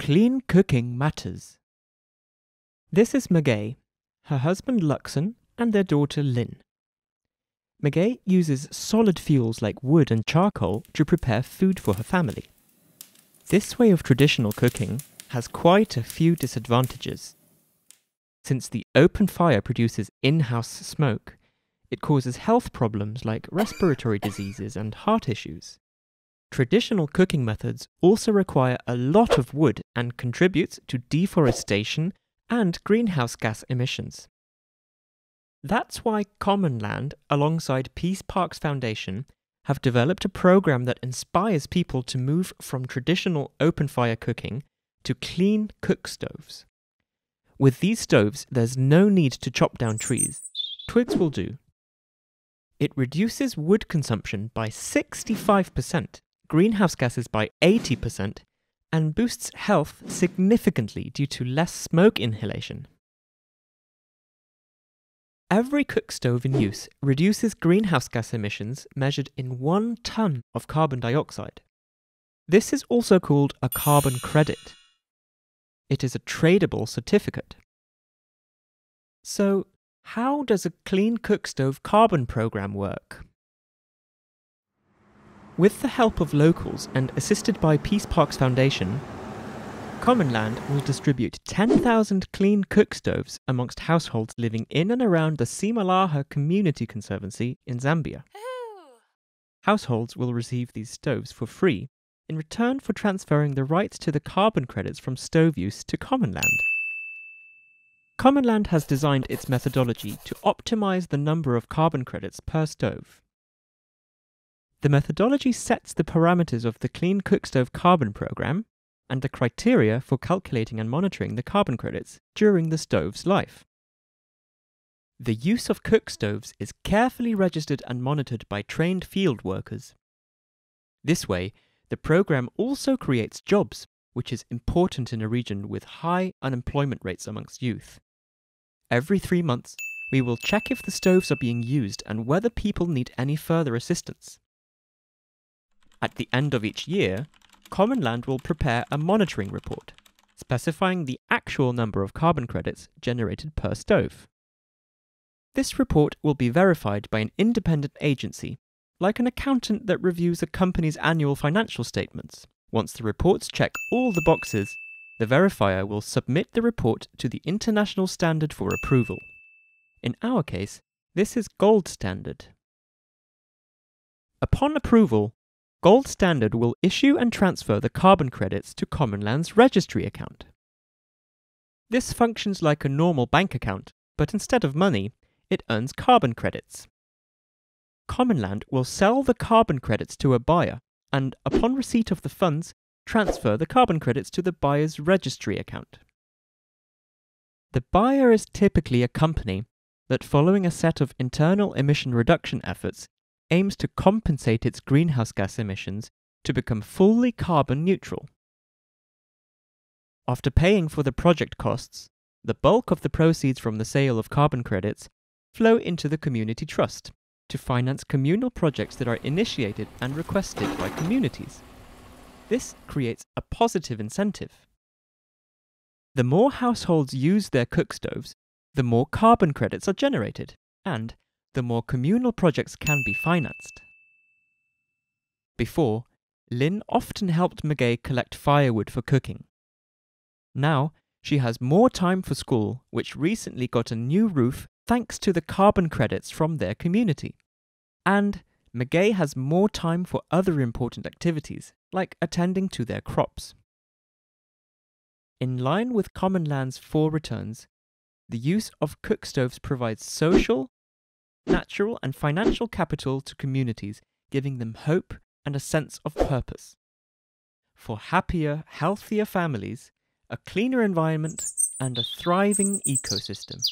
Clean cooking matters. This is Megai, her husband Luckson, and their daughter Lynn. Megai uses solid fuels like wood and charcoal to prepare food for her family. This way of traditional cooking has quite a few disadvantages. Since the open fire produces in-house smoke, it causes health problems like respiratory diseases and heart issues. Traditional cooking methods also require a lot of wood and contribute to deforestation and greenhouse gas emissions. That's why Commonland, alongside Peace Parks Foundation, have developed a program that inspires people to move from traditional open fire cooking to clean cookstoves. With these stoves, there's no need to chop down trees. Twigs will do. It reduces wood consumption by 65%, greenhouse gases by 80%, and boosts health significantly due to less smoke inhalation. Every cookstove in use reduces greenhouse gas emissions measured in 1 tonne of carbon dioxide. This is also called a carbon credit. It is a tradable certificate. So, how does a clean cookstove carbon program work? With the help of locals and assisted by Peace Parks Foundation, Commonland will distribute 10,000 clean cookstoves amongst households living in and around the Simalaha Community Conservancy in Zambia. Households will receive these stoves for free in return for transferring the rights to the carbon credits from stove use to Commonland. Commonland has designed its methodology to optimize the number of carbon credits per stove. The methodology sets the parameters of the Clean Cookstove Carbon Program and the criteria for calculating and monitoring the carbon credits during the stove's life. The use of cookstoves is carefully registered and monitored by trained field workers. This way, the program also creates jobs, which is important in a region with high unemployment rates amongst youth. Every 3 months, we will check if the stoves are being used and whether people need any further assistance. At the end of each year, Commonland will prepare a monitoring report, specifying the actual number of carbon credits generated per stove. This report will be verified by an independent agency, like an accountant that reviews a company's annual financial statements. Once the reports check all the boxes, the verifier will submit the report to the international standard for approval. In our case, this is Gold Standard. Upon approval, Gold Standard will issue and transfer the carbon credits to Commonland's registry account. This functions like a normal bank account, but instead of money, it earns carbon credits. Commonland will sell the carbon credits to a buyer and, upon receipt of the funds, transfer the carbon credits to the buyer's registry account. The buyer is typically a company that, following a set of internal emission reduction efforts, aims to compensate its greenhouse gas emissions to become fully carbon neutral. After paying for the project costs, the bulk of the proceeds from the sale of carbon credits flow into the community trust to finance communal projects that are initiated and requested by communities. This creates a positive incentive. The more households use their cookstoves, the more carbon credits are generated, and the more communal projects can be financed. Before, Lynn often helped Megai collect firewood for cooking. Now, she has more time for school, which recently got a new roof thanks to the carbon credits from their community. And Megai has more time for other important activities, like attending to their crops. In line with Commonland's 4 returns, the use of cookstoves provides social, natural and financial capital to communities, giving them hope and a sense of purpose. For happier, healthier families, a cleaner environment, and a thriving ecosystem.